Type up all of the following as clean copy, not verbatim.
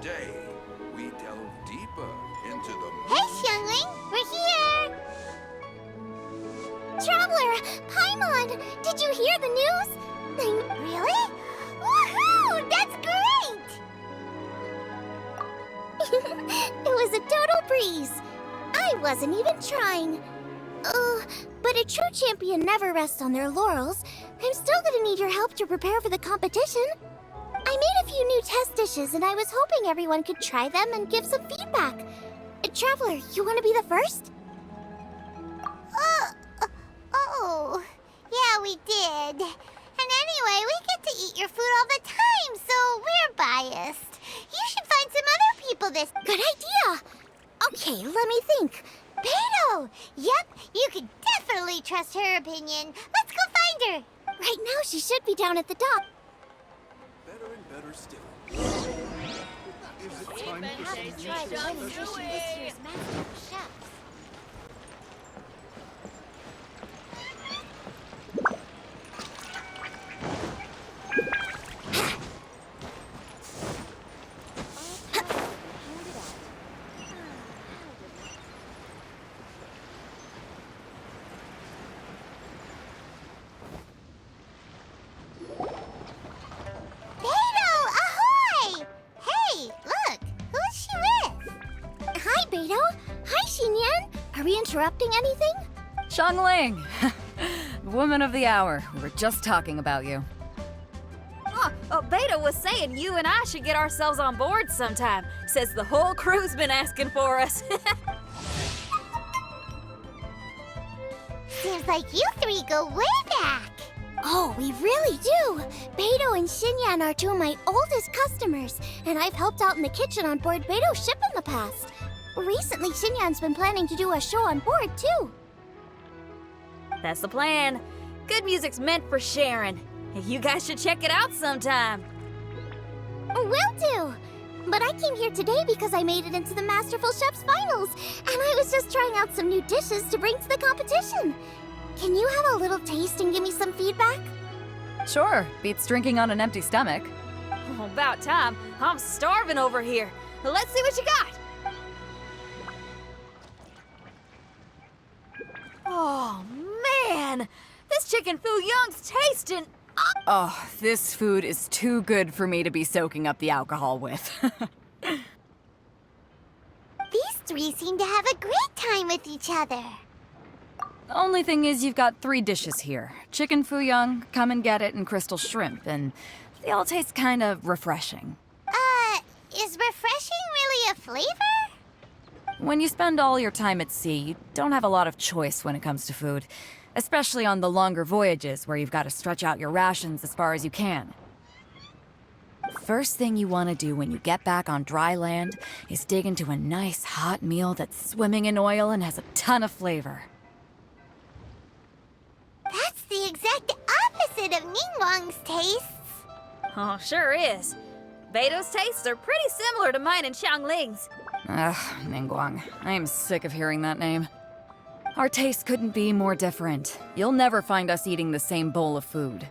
Today, we delve deeper into the Hey, Xiangling, we're here! Traveler, Paimon, did you hear the news? Really? Woohoo! That's great! It was a total breeze. I wasn't even trying. But a true champion never rests on their laurels. I'm still gonna need your help to prepare for the competition. I made a few new test dishes, and I was hoping everyone could try them and give some feedback. Traveler, you want to be the first? Oh, yeah, we did. And anyway, we get to eat your food all the time, so we're biased. You should find some other people this... Good idea! Okay, let me think. Beto! Yep, you can definitely trust her opinion. Let's go find her. Right now, she should be down at the dock. better and better still. Is it time for some this year's Master Chefs? Are we interrupting anything? Xiangling! Woman of the hour. We were just talking about you. Beta was saying you and I should get ourselves on board sometime. Says the whole crew's been asking for us. Seems like you three go way back. Oh, we really do. Beto and Xinyan are two of my oldest customers, and I've helped out in the kitchen on board Beto's ship in the past. Recently, Xinyan's been planning to do a show on board, too. That's the plan. Good music's meant for sharing. You guys should check it out sometime. Will do. But I came here today because I made it into the Masterful Chef's finals, and I was just trying out some new dishes to bring to the competition. Can you have a little taste and give me some feedback? Sure, beats drinking on an empty stomach. Oh, about time. I'm starving over here. Let's see what you got. Oh, man! This chicken foo young's tasting... Oh, this food is too good for me to be soaking up the alcohol with. These three seem to have a great time with each other. Only thing is you've got 3 dishes here. Chicken foo young, come and get it, and crystal shrimp, and they all taste kind of refreshing. Is refreshing really a flavor? When you spend all your time at sea, you don't have a lot of choice when it comes to food, especially on the longer voyages where you've got to stretch out your rations as far as you can. First thing you want to do when you get back on dry land is dig into a nice hot meal that's swimming in oil and has a ton of flavor. That's the exact opposite of Ningguang's tastes. Oh, sure is. Beto's tastes are pretty similar to mine and Xiangling's. Ugh, Ningguang. I am sick of hearing that name. Our tastes couldn't be more different. You'll never find us eating the same bowl of food.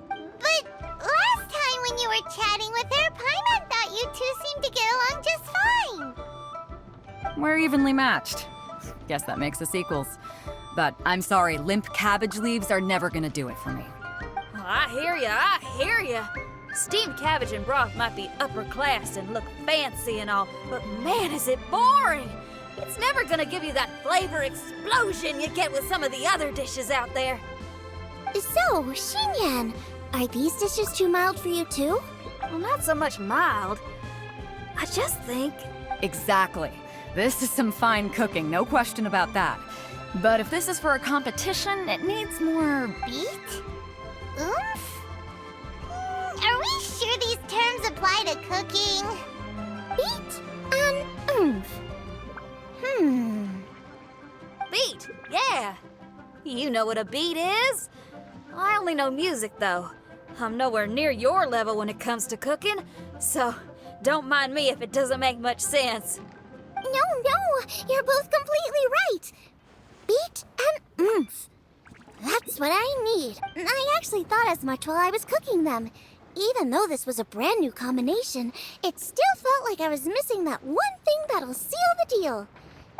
But last time when you were chatting with her, Paimon thought you two seemed to get along just fine. We're evenly matched. Guess that makes us equals. But I'm sorry, limp cabbage leaves are never gonna do it for me. Oh, I hear ya. Steamed cabbage and broth might be upper class and look fancy and all, but man, is it boring! It's never gonna give you that flavor explosion you get with some of the other dishes out there. So, Xinyan, are these dishes too mild for you too? Well, not so much mild. I just think... Exactly. This is some fine cooking, no question about that. But if this is for a competition, it needs more... Beat? Oomph? Are we sure these terms apply to cooking? Beat and oomph. Beat, yeah. You know what a beat is. I only know music, though. I'm nowhere near your level when it comes to cooking, so don't mind me if it doesn't make much sense. No, you're both completely right. Beat and oomph. That's what I need. I actually thought as much while I was cooking them. Even though this was a brand new combination, it still felt like I was missing that one thing that'll seal the deal.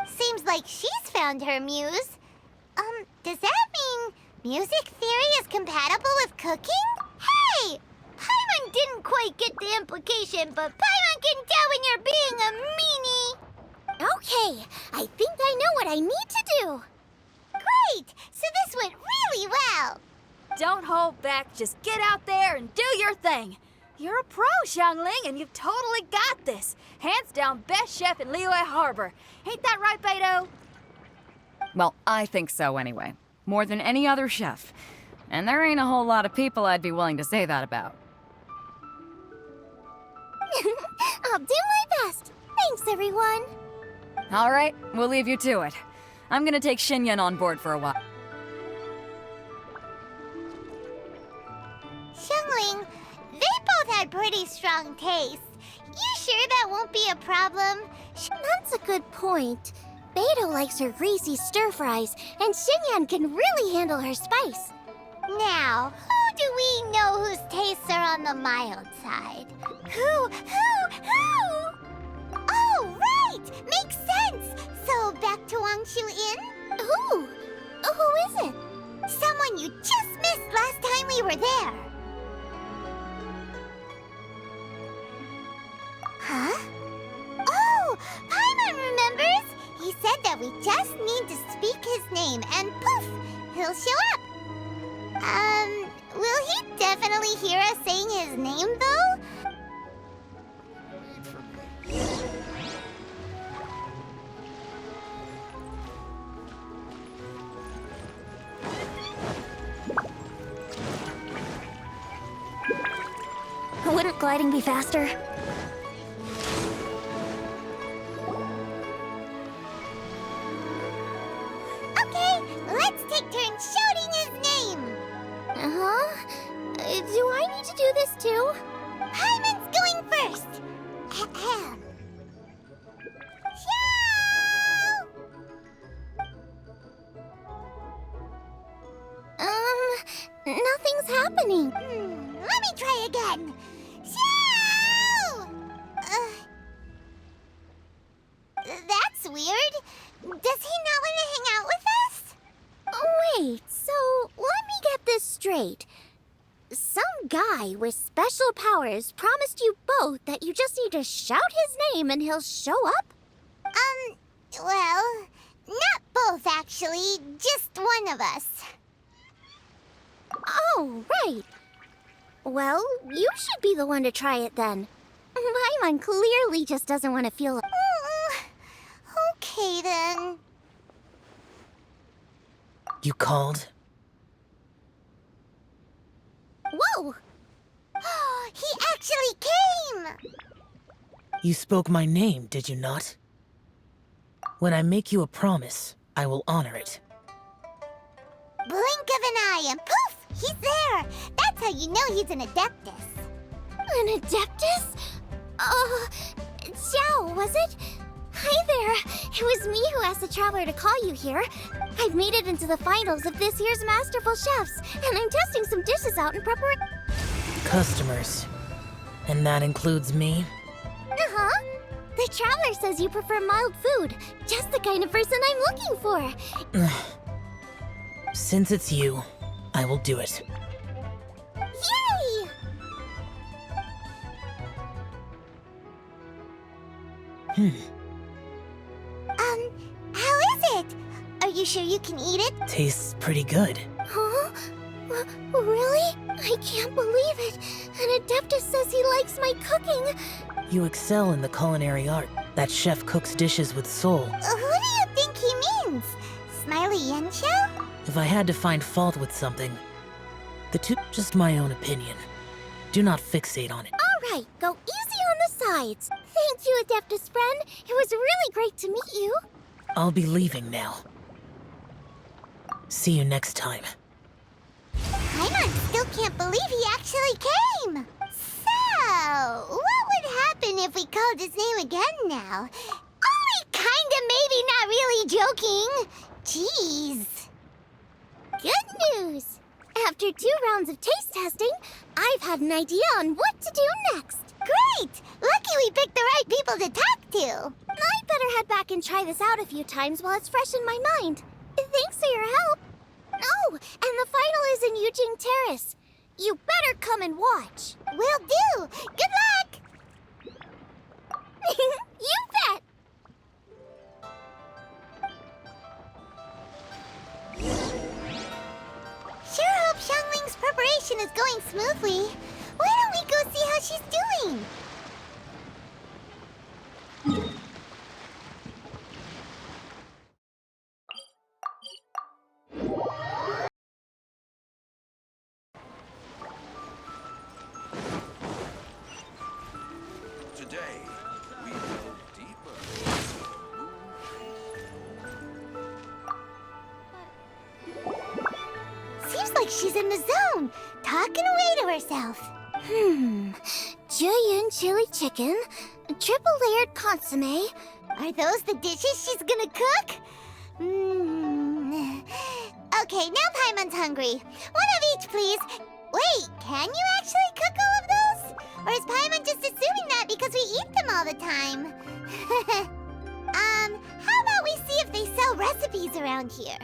Seems like she's found her muse. Does that mean music theory is compatible with cooking? Hey! Paimon didn't quite get the implication, but Paimon can tell when you're being a meanie. Okay, I think I know what I need to do. Great! So this went really well. Don't hold back, just get out there and do your thing. You're a pro, Xiangling, and you've totally got this. Hands down, best chef in Liyue Harbor. Ain't that right, Beto? Well, I think so anyway. More than any other chef. And there ain't a whole lot of people I'd be willing to say that about. I'll do my best. Thanks, everyone. All right, we'll leave you to it. I'm gonna take Xinyan on board for a while. Xiangling, they both had pretty strong taste. You sure that won't be a problem? That's a good point. Beto likes her greasy stir-fries, and Xinyan can really handle her spice. Now, who do we know whose tastes are on the mild side? Who? Oh, right! Makes sense! So, back to Wangshu Inn? Who? Who is it? Someone you just missed last time we were there. Huh? Oh, Paimon remembers! He said that we just need to speak his name, and poof, he'll show up. Will he definitely hear us saying his name, though? Wouldn't gliding be faster? Okay, let's take turns shouting his name. Do I need to do this too? Paimon's going first. Ahem. Xiao! Nothing's happening. Let me try again. Xiao! That's weird. Does he not want to hang out with us? Wait, so let me get this straight. Some guy with special powers promised you both that you just need to shout his name and he'll show up? Well, not both actually, just one of us. Oh, right. Well, you should be the one to try it then. Paimon clearly just doesn't want to feel... okay then. You called? Whoa! He actually came! You spoke my name, did you not? When I make you a promise, I will honor it. Blink of an eye and poof! He's there! That's how you know he's an Adeptus. An Adeptus? Xiao, was it? Hi there! It was me who asked the Traveler to call you here. I've made it into the finals of this year's Masterful Chefs, and I'm testing some dishes out in preparation. Customers. And that includes me? Uh-huh. The Traveler says you prefer mild food. Just the kind of person I'm looking for. Since it's you, I will do it. Yay! How is it? Are you sure you can eat it? Tastes pretty good. Huh? Really? I can't believe it. An Adeptus says he likes my cooking. You excel in the culinary art. That chef cooks dishes with soul. Who do you think he means? Smiley Yancho? If I had to find fault with something, the two, just my own opinion. Do not fixate on it. All right, go easy on the sides. Thank you, Adeptus friend. It was really great to meet you. I'll be leaving now. See you next time. Paimon still can't believe he actually came. So, what would happen if we called his name again now? Only kinda, maybe not really joking. Jeez. Good news. After 2 rounds of taste testing, I've had an idea on what to do next. Great! Lucky we picked the right people to talk to. I'd better head back and try this out a few times while it's fresh in my mind. Thanks for your help. Oh, and the final is in Eugene Terrace. You better come and watch. Will do. Good luck! You bet! Sure hope Xiangling's preparation is going smoothly. Why don't we go see how she's doing? Today, we delve deeper into the moonchase. Seems like she's in the zone, talking away to herself. Julienne chili chicken, triple layered consomme. Are those the dishes she's gonna cook? Okay, now Paimon's hungry. One of each, please. Wait, can you actually cook all of those? Or is Paimon just assuming that because we eat them all the time? How about we see if they sell recipes around here?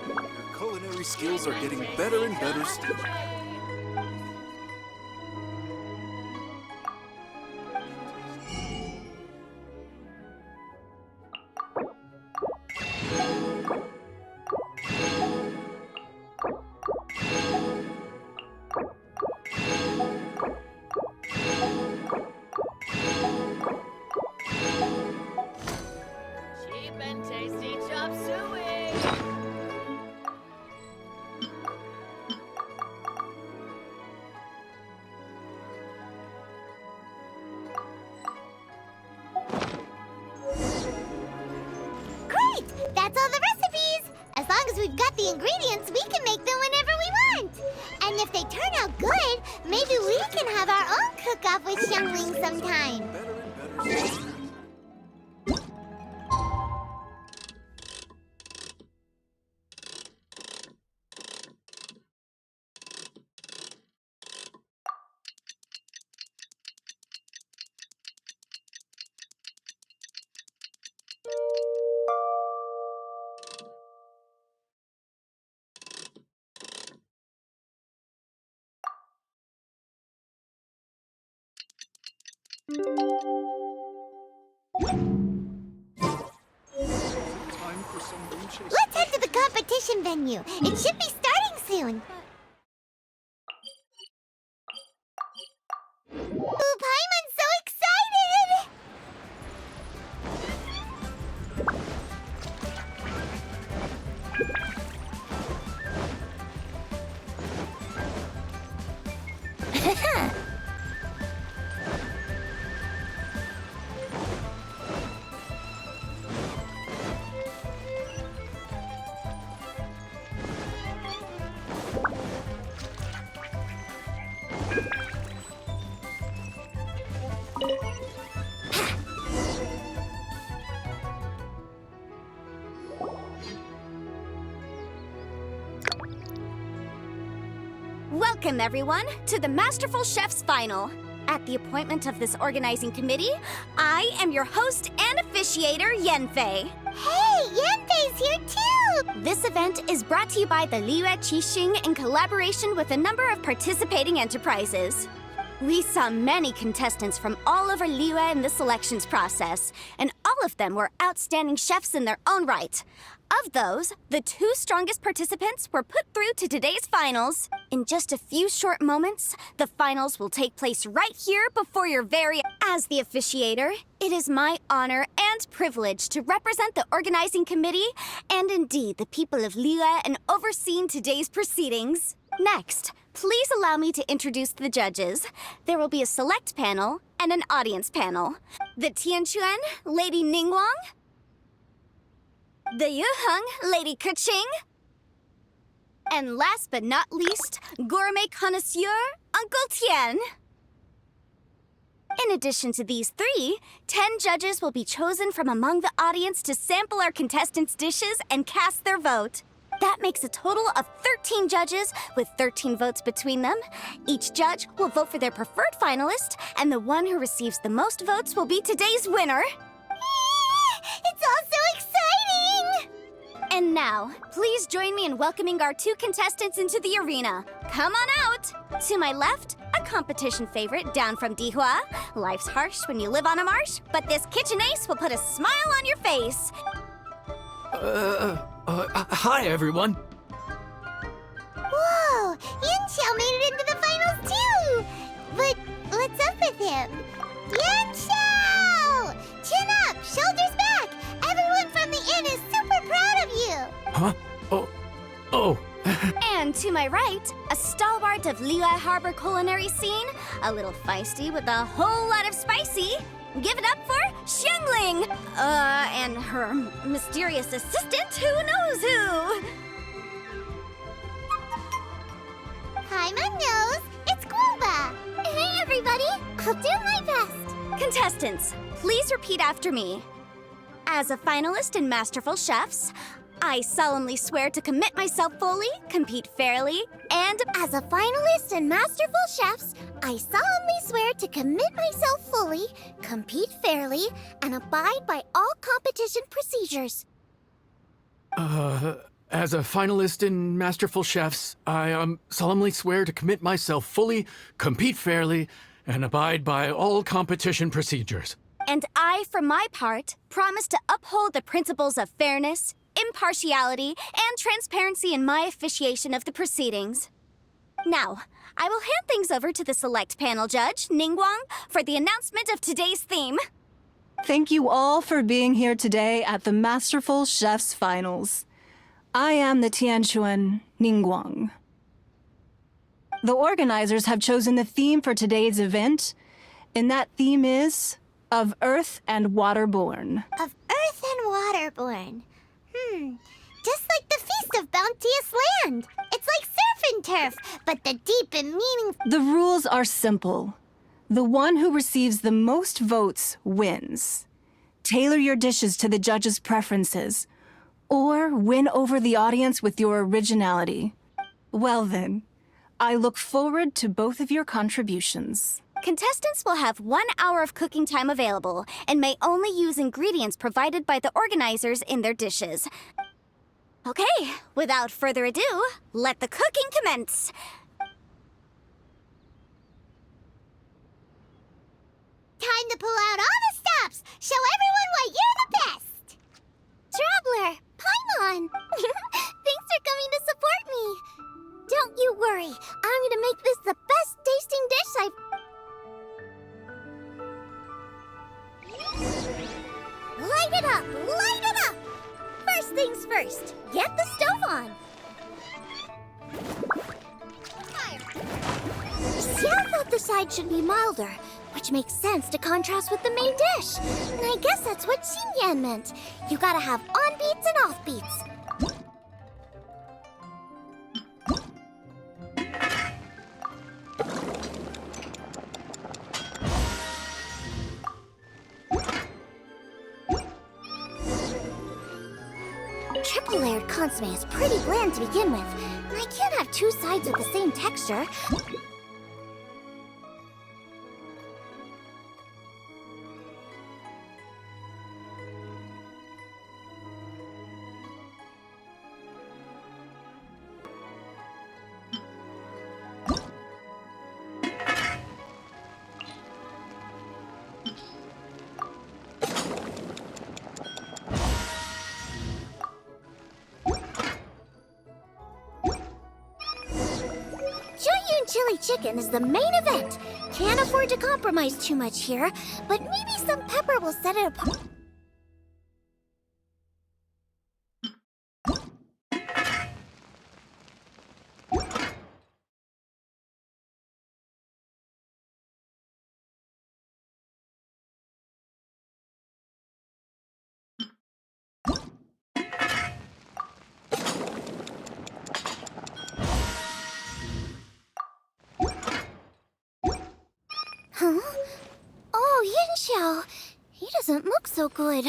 Your culinary skills are getting better and better still. Cheap and tasty chop suey. Great! That's all the recipes! As long as we've got the ingredients, we can make them whenever we want! And if they turn out good, maybe we can have our own cook-off with Xiangling sometime! Better and better still. Time for some moonchase. Let's head to the competition venue. It should be starting soon. Ooh, Paimon's so excited! Welcome, everyone, to the Masterful Chef's Final. At the appointment of this organizing committee, I am your host and officiator, Yanfei. Hey, Yanfei's here too! This event is brought to you by the Liyue Qixing in collaboration with a number of participating enterprises. We saw many contestants from all over Liyue in the selections process, and all of them were outstanding chefs in their own right. Of those, the 2 strongest participants were put through to today's finals. In just a few short moments, the finals will take place right here before your very... As the officiator, it is my honor and privilege to represent the organizing committee and indeed the people of Liyue in overseeing today's proceedings. Next, please allow me to introduce the judges. There will be a select panel and an audience panel. The Tianquan, Lady Ningguang. The Yuheng, Lady Keqing. And last but not least, gourmet connoisseur, Uncle Tian. In addition to these 3, 10 judges will be chosen from among the audience to sample our contestants' dishes and cast their vote. That makes a total of 13 judges with 13 votes between them. Each judge will vote for their preferred finalist, and the one who receives the most votes will be today's winner. It's all so exciting! And now, please join me in welcoming our 2 contestants into the arena. Come on out! To my left, a competition favorite down from Dihua. Life's harsh when you live on a marsh, but this kitchen ace will put a smile on your face. Hi, everyone. Whoa! Yanxiao made it into the finals too! But what's up with him? Yanxiao! Chin up! Shoulders back! Everyone from the inn is super proud of you! Huh? Oh. And to my right, a stalwart of Liyue Harbor culinary scene, a little feisty with a whole lot of spicy. Give it up for Xiangling! And her mysterious assistant, who knows who? Hi, my nose! It's Guoba! Hey, everybody! I'll do my best! Contestants, please repeat after me. As a finalist in Masterful Chefs, I solemnly swear to commit myself fully, compete fairly, and As a finalist in Masterful Chefs, I solemnly swear to commit myself fully, compete fairly, and abide by all competition procedures. As a finalist in Masterful Chefs, I solemnly swear to commit myself fully, compete fairly, and abide by all competition procedures. And I, for my part, promise to uphold the principles of fairness, impartiality, and transparency in my officiation of the proceedings. Now, I will hand things over to the select panel judge, Ningguang, for the announcement of today's theme. Thank you all for being here today at the Masterful Chefs Finals. I am the Tianquan Ningguang. The organizers have chosen the theme for today's event, and that theme is of Earth and Waterborn. Of Earth and Waterborn. Just like the Feast of Bounteous Land. It's like surf and turf, but the deep and meaning. The rules are simple. The one who receives the most votes wins. Tailor your dishes to the judges' preferences, or win over the audience with your originality. Well then, I look forward to both of your contributions. Contestants will have 1 hour of cooking time available and may only use ingredients provided by the organizers in their dishes. Okay, without further ado, let the cooking commence. Time to pull out all the stops. Show everyone why you're the best. Traveler, Paimon. Thanks for coming to support me. Don't you worry. I'm gonna make this the best tasting dish I've... Light it up! Light it up! First things first, get the stove on. Xiao thought the side should be milder, which makes sense to contrast with the main dish. And I guess that's what Xinyan meant. You gotta have on-beats and off-beats. Triple-layered consomme is pretty bland to begin with, and I can't have 2 sides with the same texture. Chili chicken is the main event. Can't afford to compromise too much here, but maybe some pepper will set it apart. Xiao. He doesn't look so good.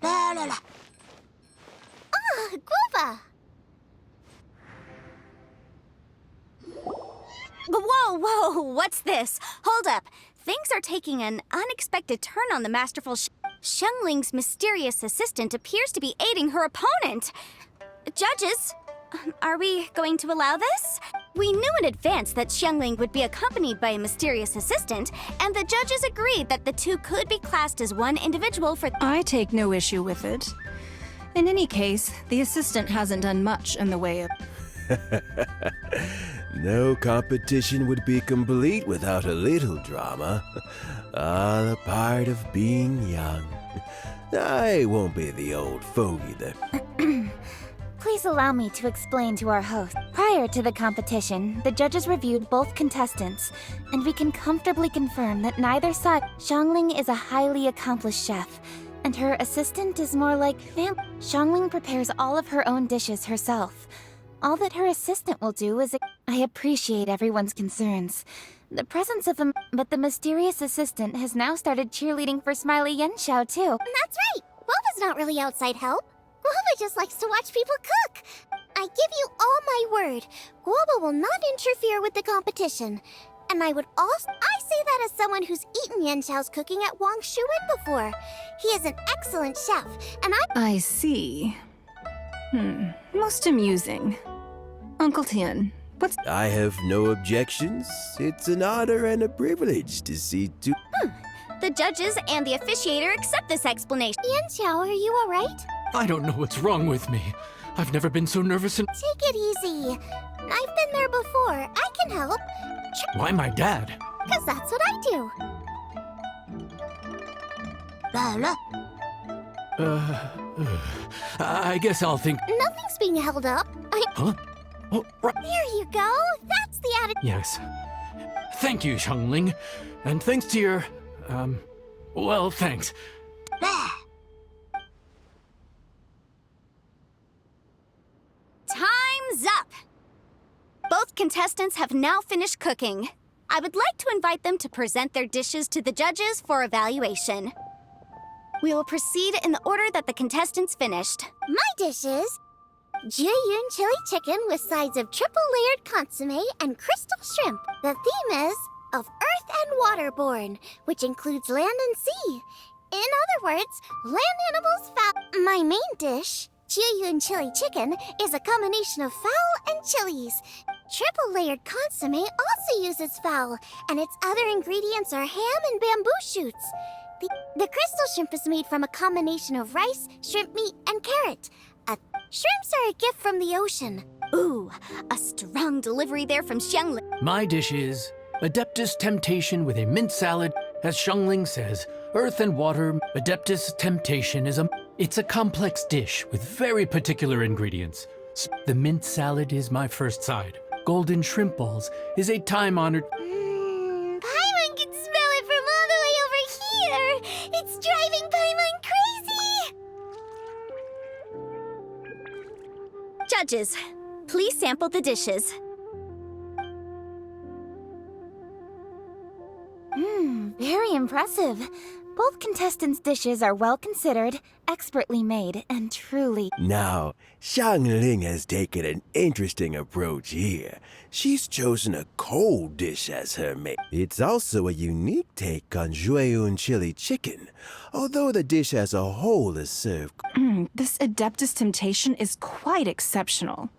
La la la. Ah, Guava! Whoa, whoa, what's this? Hold up. Things are taking an unexpected turn on the masterful Xiangling's mysterious assistant appears to be aiding her opponent. Judges, are we going to allow this? We knew in advance that Xiangling would be accompanied by a mysterious assistant, and the judges agreed that the two could be classed as one individual for— I take no issue with it. In any case, the assistant hasn't done much in the way of— No competition would be complete without a little drama. All a part of being young. I won't be the old fogey that— Please allow me to explain to our host. Prior to the competition, the judges reviewed both contestants, and we can comfortably confirm that neither side— Xiangling is a highly accomplished chef, and her assistant is more like Xiangling prepares all of her own dishes herself. All that her assistant will do is— I appreciate everyone's concerns. The presence of but the mysterious assistant has now started cheerleading for Smiley Yenxiao too. That's right! Guava's not really outside help. Guava just likes to watch people cook. I give you all my word. Guava will not interfere with the competition. And I say that as someone who's eaten Yenxiao's cooking at Wang Shuwen before. He is an excellent chef, and I see. Most amusing. Uncle Tian, what's— I have no objections. It's an honor and a privilege to see two— The judges and the officiator accept this explanation. Yenxiao, are you alright? I don't know what's wrong with me. I've never been so nervous and— Take it easy. I've been there before. I can help. Why my dad? Because that's what I do. I guess I'll think— Nothing's being held up. Huh? Oh, right. There you go. That's the attitude. Yes. Thank you, Xiangling. And thanks to your, well, thanks. Time's up! Both contestants have now finished cooking. I would like to invite them to present their dishes to the judges for evaluation. We will proceed in the order that the contestants finished. My dishes: Jiyun chili chicken with sides of triple-layered consomme and crystal shrimp. The theme is of earth and waterborne, which includes land and sea. In other words, land animals, fowl. My main dish, Jiyun chili chicken, is a combination of fowl and chilies. Triple-layered consomme also uses fowl, and its other ingredients are ham and bamboo shoots. The crystal shrimp is made from a combination of rice, shrimp meat, and carrot. Shrimps are a gift from the ocean. Ooh, a strong delivery there from Xiangling. My dish is Adeptus Temptation with a mint salad. As Xiangling says, earth and water. Adeptus Temptation is it's a complex dish with very particular ingredients. The mint salad is my first side. Golden shrimp balls is a time-honored— Paimon can smell it from all the way over here. It's driving Paimon crazy. Judges, please sample the dishes. Very impressive. Both contestants' dishes are well considered, expertly made, and truly— Now, Xiangling has taken an interesting approach here. She's chosen a cold dish as her main. It's also a unique take on Jueyun chili chicken, although the dish as a whole is served— This Adeptus Temptation is quite exceptional.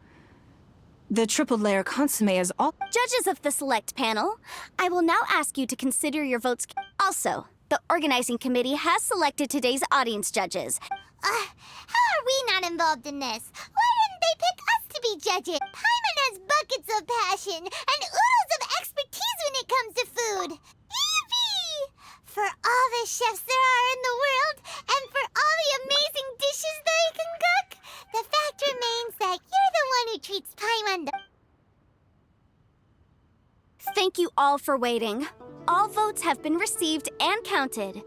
The triple-layer consomme is all— Judges of the select panel, I will now ask you to consider your votes. Also, the organizing committee has selected today's audience judges. How are we not involved in this? Why didn't they pick us to be judges? Paimon has buckets of passion and oodles of expertise when it comes to food. Yippee! For all the chefs there are in the world, and for all the amazing dishes they can cook, the fact remains that you're the one who treats Paimon the— Thank you all for waiting. All votes have been received and counted.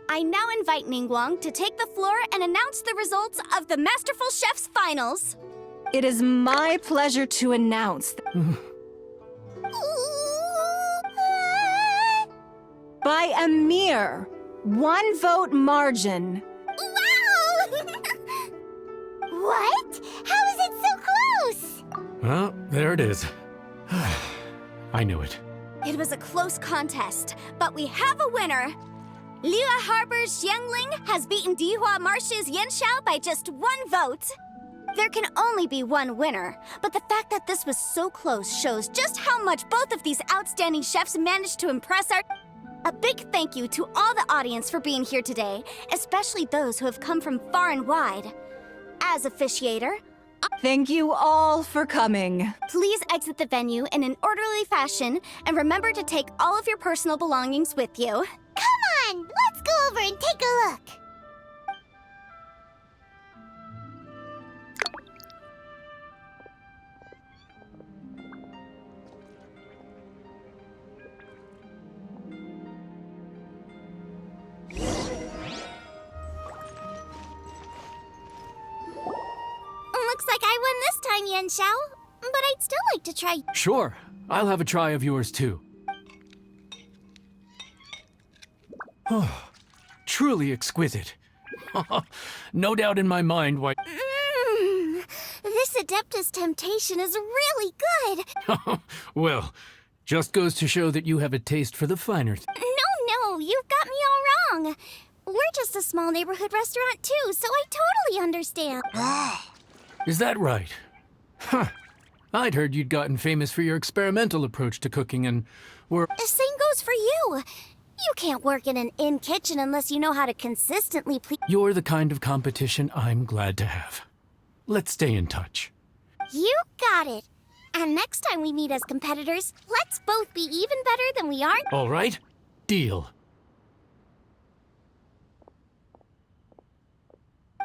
I now invite Ningguang to take the floor and announce the results of the Masterful Chef's finals. It is my pleasure to announce By a mere 1 vote margin. Wow! What? How is it so close? Well, there it is. I knew it. It was a close contest, but we have a winner. Liyue Harbor's Xiangling has beaten Dihua Marsh's Yanxiao by just 1 vote. There can only be one winner, but the fact that this was so close shows just how much both of these outstanding chefs managed to impress our... A big thank you to all the audience for being here today, especially those who have come from far and wide. As officiator, Thank you all for coming. please exit the venue in an orderly fashion and remember to take all of your personal belongings with you. Come on, let's go over and take a look. Looks like I won this time, Yanxiao, but I'd still like to try. Sure, I'll have a try of yours too. Oh, truly exquisite. No doubt in my mind why... This Adeptus temptation is really good. Well, just goes to show that you have a taste for the finer No, you've got me all wrong. We're just a small neighborhood restaurant too, so I totally understand. Is that right? Huh. I'd heard you'd gotten famous for your experimental approach to cooking and were... The same goes for you. You can't work in an inn kitchen unless you know how to consistently please. You're the kind of competition I'm glad to have. Let's stay in touch. You got it. And next time we meet as competitors, let's both be even better than we are. All right? Deal.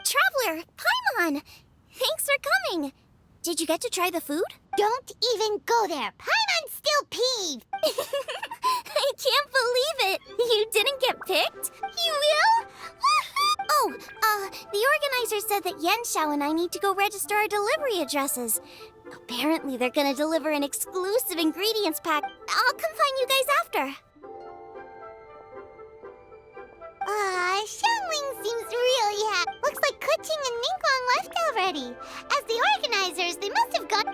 Traveler, Paimon! Thanks for coming. Did you get to try the food? Don't even go there. Paimon's still peeved. I can't believe it. You didn't get picked? You will? Oh, the organizer said that Yanxiao and I need to go register our delivery addresses. Apparently, they're gonna deliver an exclusive ingredients pack. I'll come find you guys after. Xiangling seems really happy. Looks like Kuching and Ningguang left already. As the organizers, they must have got...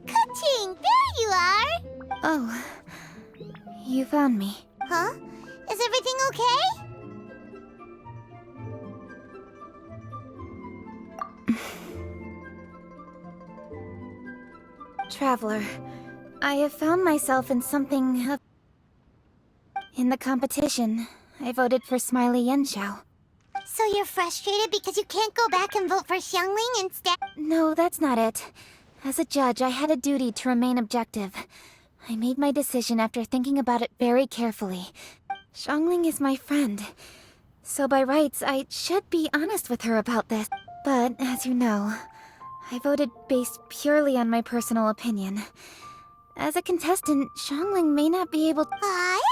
Kuching, there you are! Oh, you found me. Huh? Is everything okay? Traveler, I have found myself in something... In the competition, I voted for Smiley Yanxiao. So you're frustrated because you can't go back and vote for Xiangling instead? No, that's not it. As a judge, I had a duty to remain objective. I made my decision after thinking about it very carefully. Xiangling is my friend, so by rights, I should be honest with her about this. But, as you know, I voted based purely on my personal opinion. As a contestant, Xiangling may not be able to...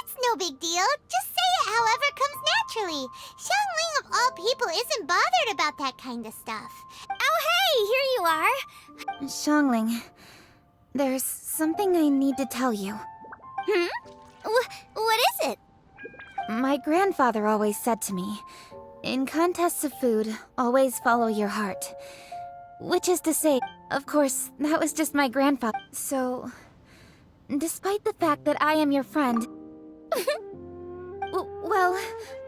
It's no big deal. Just say it however comes naturally. Xiangling of all people isn't bothered about that kind of stuff. Oh hey, here you are! Xiangling, there's something I need to tell you. What is it? My grandfather always said to me, in contests of food, always follow your heart. Which is to say, of course, that was just my grandfather. So, despite the fact that I am your friend... well,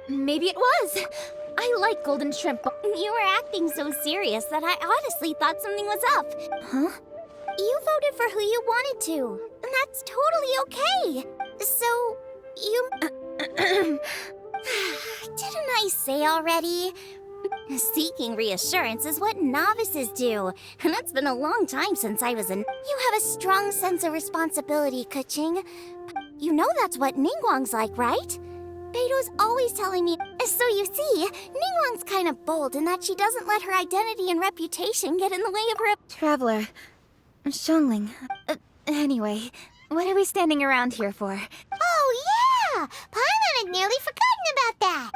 maybe it was. I like golden shrimp. You were acting so serious that I honestly thought something was up. Huh? You voted for who you wanted to, and that's totally okay. So, you... Didn't I say already? Seeking reassurance is what novices do, and it's been a long time since I was in... You have a strong sense of responsibility, Kuching. You know that's what Ningguang's like, right? Beto's always telling me. So you see, Ningguang's kind of bold in that she doesn't let her identity and reputation get in the way of her... Traveler. Xiangling. Anyway, what are we standing around here for? Oh, yeah! Paimon had nearly forgotten about that.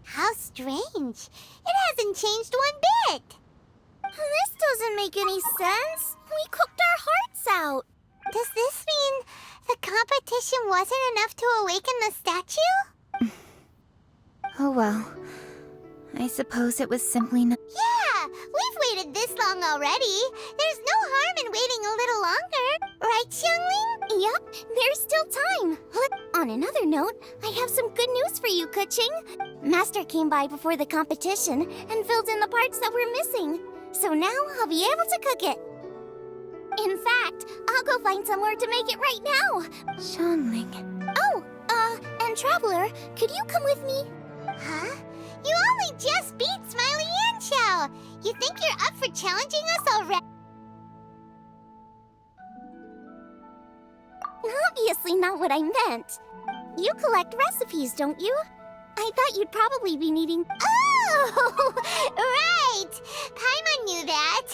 How strange. It hasn't changed one bit. This doesn't make any sense. We cooked our hearts out. Does this mean the competition wasn't enough to awaken the statue? Oh well. I suppose it was simply not. Yeah, we've waited this long already. There's no harm in waiting a little longer. Right, Xiangling? Yep, there's still time. On another note, I have some good news for you, Kuching. Master came by before the competition and filled in the parts that were missing. So now I'll be able to cook it. In fact, I'll go find somewhere to make it right now. Xiangling. Oh, and Traveler, could you come with me? Huh? You only just beat Smiley and Xiao. You think you're up for challenging us already? Obviously not what I meant. You collect recipes, don't you? I thought you'd probably be needing... Oh, right! Paimon knew that.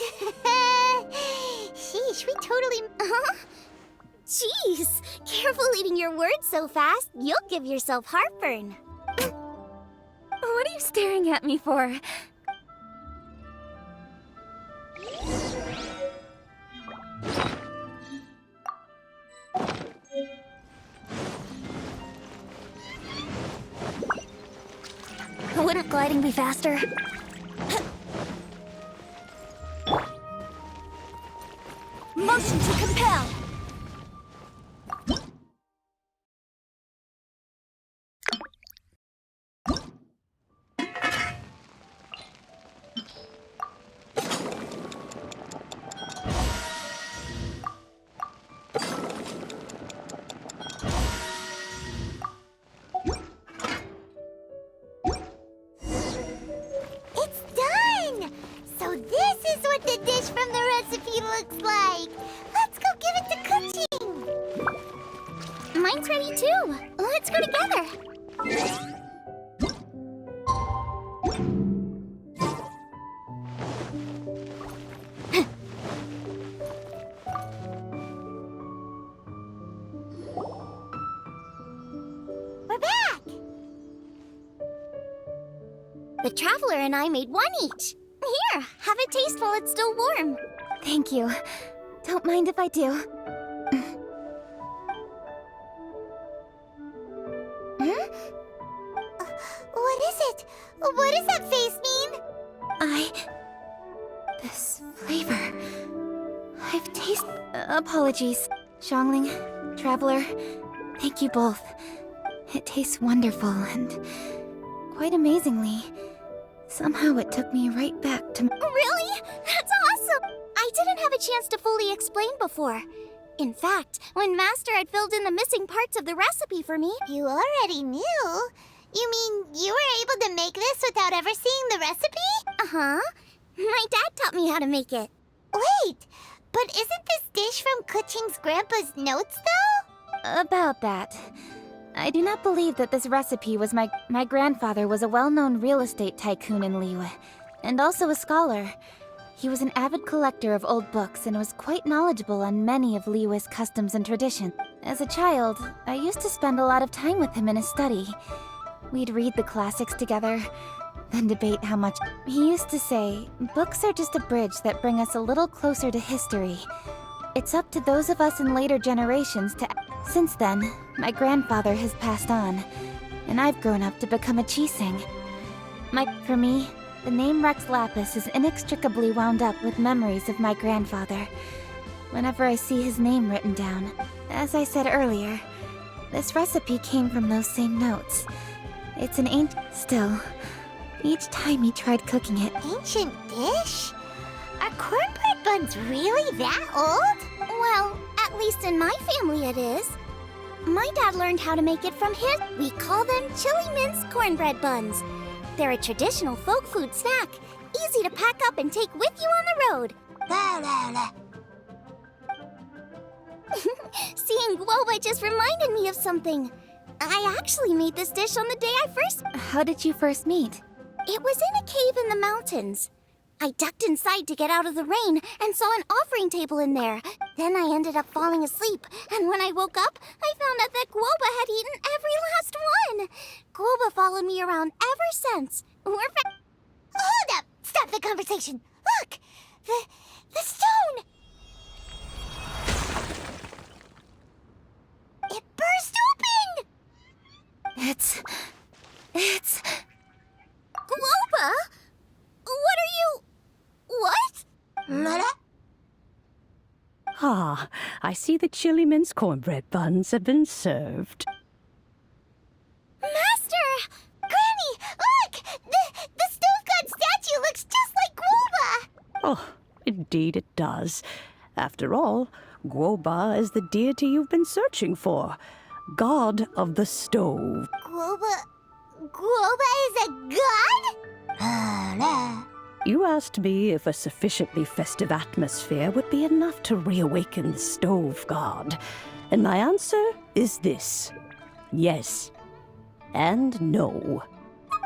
Sheesh, we totally... Huh? Jeez, careful eating your words so fast. You'll give yourself heartburn. What are you staring at me for? Wouldn't gliding be faster? Motion to compel! It's done! So this is what the dish from the recipe looks like. Let's go give it to Kuching. Mine's ready too. Let's go together. We're back! The Traveler and I made one each. Here, have a taste while it's still warm. Thank you. Don't mind if I do. What is it? What does that face mean? This flavor... I've tasted... apologies. Xiangling, Traveler, thank you both. It tastes wonderful and... quite amazingly... somehow it took me right back to... Really? That's awesome! I didn't have a chance to fully explain before. In fact, when Master had filled in the missing parts of the recipe for me... You already knew? You mean you were able to make this without ever seeing the recipe? Uh-huh. My dad taught me how to make it. Wait, but isn't this dish from Kuching's grandpa's notes, though? About that. I do not believe that this recipe was my grandfather was a well-known real estate tycoon in Liyue, and also a scholar. He was an avid collector of old books and was quite knowledgeable on many of Liyue's customs and traditions. As a child, I used to spend a lot of time with him in his study. We'd read the classics together, then debate how much... He used to say, books are just a bridge that bring us a little closer to history. It's up to those of us in later generations to... Since then, my grandfather has passed on, and I've grown up to become a Chising. For me, the name Rex Lapis is inextricably wound up with memories of my grandfather. Whenever I see his name written down, as I said earlier, This recipe came from those same notes. It's an ancient... Still, each time he tried cooking it... Ancient dish? Are cornbread buns really that old? Well, at least in my family it is. My dad learned how to make it from his... We call them chili mince cornbread buns. They're a traditional folk food snack, easy to pack up and take with you on the road. Seeing guoba just reminded me of something. I actually made this dish on the day I first... How did you first meet? It was in a cave in the mountains. I ducked inside to get out of the rain and saw an offering table in there. Then I ended up falling asleep, and when I woke up, I found out that guoba had eaten every last one. Guoba followed me around ever since. Hold up! Stop the conversation! Look! The stone! It burst open! It's... Guoba? What are you... What? Ah, I see the chili mince cornbread buns have been served. Master! Granny, look! The stove god statue looks just like Guoba! Oh, indeed it does. After all, Guoba is the deity you've been searching for. God of the stove. Guoba is a god? You asked me if a sufficiently festive atmosphere would be enough to reawaken the stove god. And my answer is this. Yes. And no.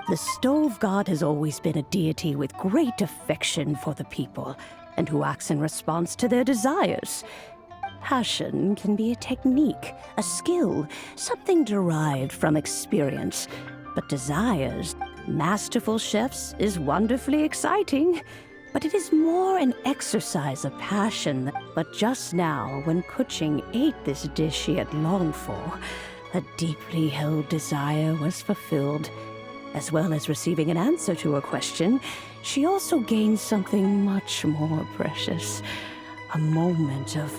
The stove god has always been a deity with great affection for the people, and who acts in response to their desires. Passion can be a technique, a skill, something derived from experience. But desires, masterful chefs, is wonderfully exciting. But it is more an exercise of passion. But just now, when Kuching ate this dish she had longed for, a deeply held desire was fulfilled. As well as receiving an answer to a question, she also gained something much more precious. A moment of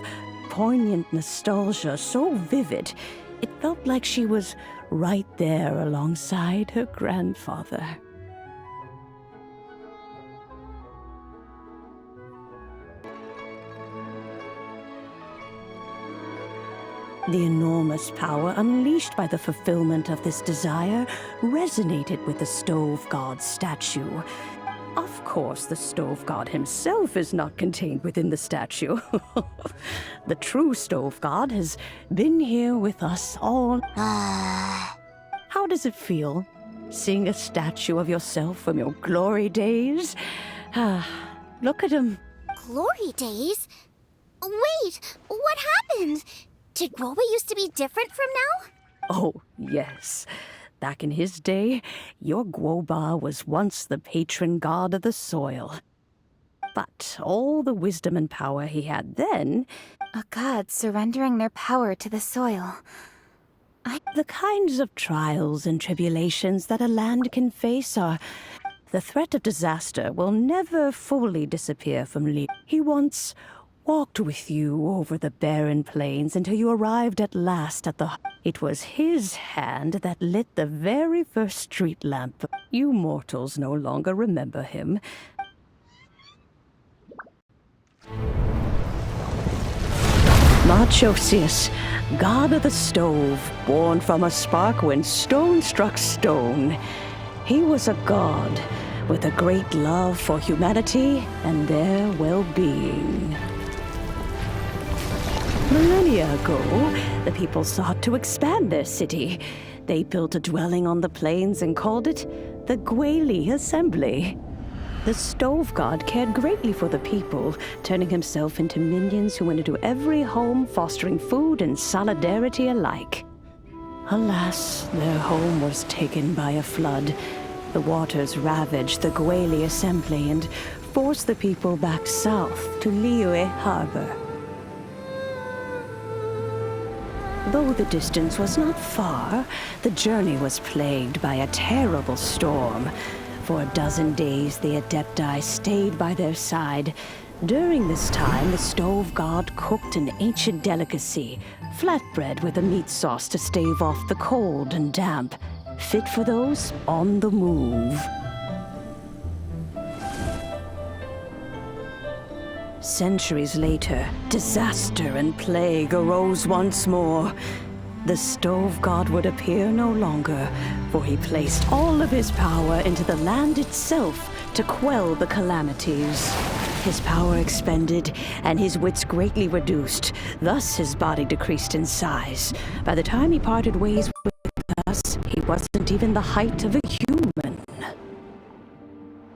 poignant nostalgia so vivid, it felt like she was right there alongside her grandfather. The enormous power unleashed by the fulfillment of this desire resonated with the stove god's statue. Of course, the stove god himself is not contained within the statue. The true stove god has been here with us all. How does it feel, seeing a statue of yourself from your glory days? Look at him. Glory days? Wait, what happened? Did Guoba used to be different from now? Oh, yes. Back in his day, your Guoba was once the patron god of the soil. But all the wisdom and power he had then... A god surrendering their power to the soil. The kinds of trials and tribulations that a land can face are... The threat of disaster will never fully disappear from Li. He once walked with you over the barren plains until you arrived at last at the... It was his hand that lit the very first street lamp. You mortals no longer remember him. Moonchase, god of the stove, born from a spark when stone struck stone. He was a god with a great love for humanity and their well-being. Millennia ago, the people sought to expand their city. They built a dwelling on the plains and called it the Guili Assembly. The stove god cared greatly for the people, turning himself into minions who went into every home, fostering food and solidarity alike. Alas, their home was taken by a flood. The waters ravaged the Guili Assembly and forced the people back south to Liyue Harbor. Though the distance was not far, the journey was plagued by a terrible storm. For a dozen days, the Adepti stayed by their side, During this time, the stove god cooked an ancient delicacy, flatbread with a meat sauce to stave off the cold and damp, fit for those on the move. Centuries later, disaster and plague arose once more. The stove god would appear no longer, for he placed all of his power into the land itself to quell the calamities. His power expended, and his wits greatly reduced. Thus his body decreased in size. By the time he parted ways with us, he wasn't even the height of a human.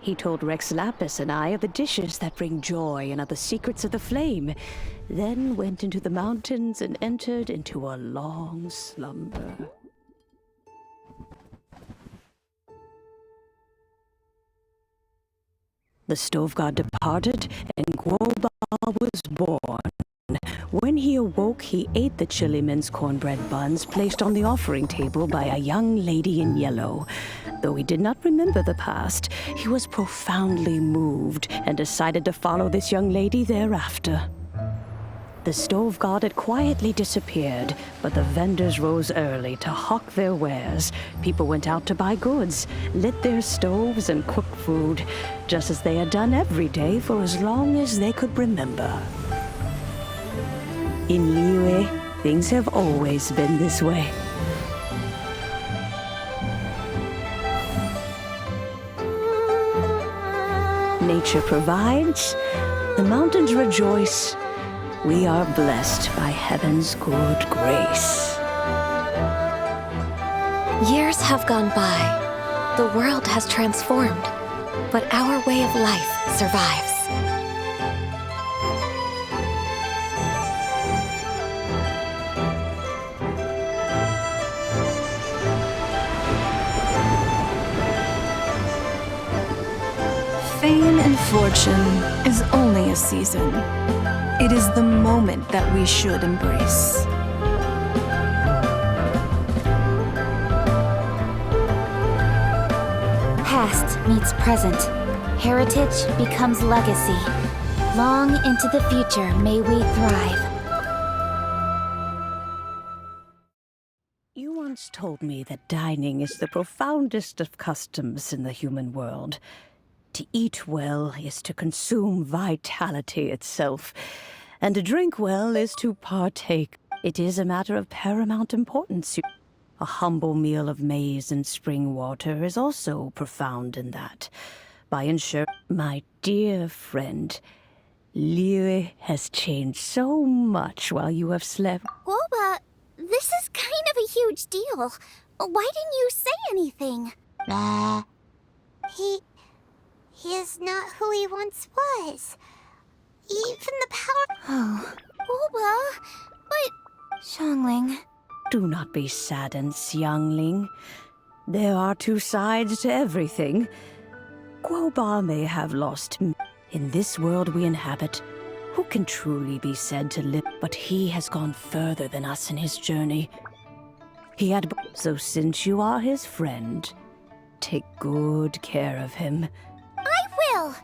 He told Rex Lapis and I of the dishes that bring joy and of the secrets of the flame, then went into the mountains and entered into a long slumber. The stove god departed, and Guoba was born. When he awoke, he ate the chiliman's cornbread buns placed on the offering table by a young lady in yellow. Though he did not remember the past, he was profoundly moved and decided to follow this young lady thereafter. The stove god had quietly disappeared, but the vendors rose early to hawk their wares. People went out to buy goods, lit their stoves, and cooked food, just as they had done every day for as long as they could remember. In Liyue, things have always been this way. Nature provides, the mountains rejoice. We are blessed by heaven's good grace. Years have gone by. The world has transformed, but our way of life survives. Fame and fortune is only a season. It is the moment that we should embrace. Past meets present. Heritage becomes legacy. Long into the future may we thrive. You once told me that dining is the profoundest of customs in the human world. To eat well is to consume vitality itself, and to drink well is to partake. It is a matter of paramount importance. A humble meal of maize and spring water is also profound in that. By ensuring, my dear friend, Liyue has changed so much while you have slept. Guoba, this is kind of a huge deal. Why didn't you say anything? He is not who he once was. Even the power... Oh, Guoba, but... Xiangling. Do not be saddened, Xiangling. There are two sides to everything. Guoba may have lost me. In this world we inhabit, who can truly be said to live? But he has gone further than us in his journey. He had... So since you are his friend, take good care of him. I will!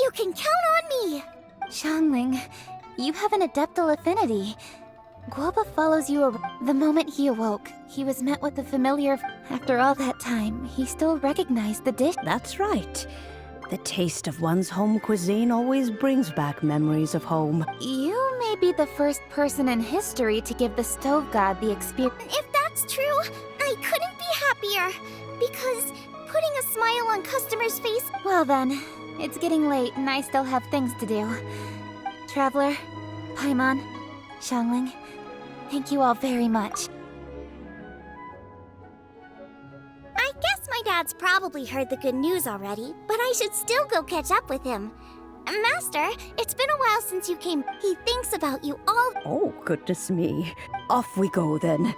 You can count on me! Xiangling, you have an adeptal affinity. Guoba follows you around. The moment he awoke, he was met with the familiar... After all that time, he still recognized the dish. That's right. The taste of one's home cuisine always brings back memories of home. You may be the first person in history to give the stove god the experience. If that's true, I couldn't be happier. Because putting a smile on customers' face... Well then, it's getting late and I still have things to do. Traveler, Paimon, Xiangling, thank you all very much. I guess my dad's probably heard the good news already, but I should still go catch up with him. Master, it's been a while since you came. He thinks about you all... Oh, goodness me. Off we go then.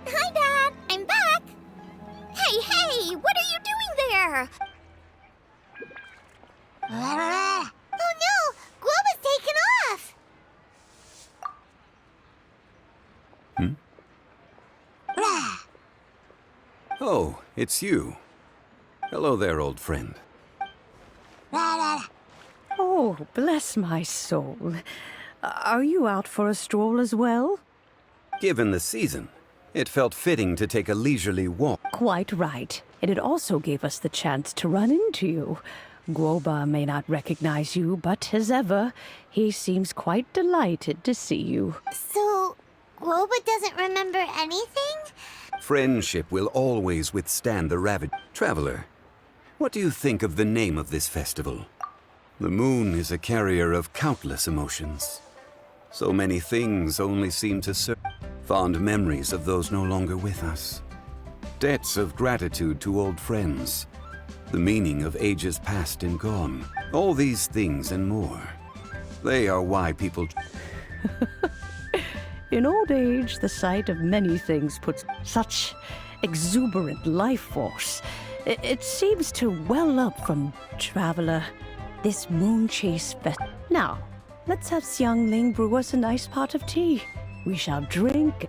Hi, Dad! I'm back! Oh, it's you. Hello there, old friend. Oh, bless my soul. Are you out for a stroll as well? Given the season, it felt fitting to take a leisurely walk. Quite right. And it also gave us the chance to run into you. Guoba may not recognize you, but as ever, he seems quite delighted to see you. So, Guoba doesn't remember anything? Friendship will always withstand the ravage. Traveler, what do you think of the name of this festival? The moon is a carrier of countless emotions. So many things only seem to serve. Fond memories of those no longer with us. Debts of gratitude to old friends. The meaning of ages past and gone. All these things and more. They are why people... In old age, the sight of many things puts such exuberant life force. It seems to well up from Traveler. This moonchase fest. Now, let's have Xiangling brew us a nice pot of tea. We shall drink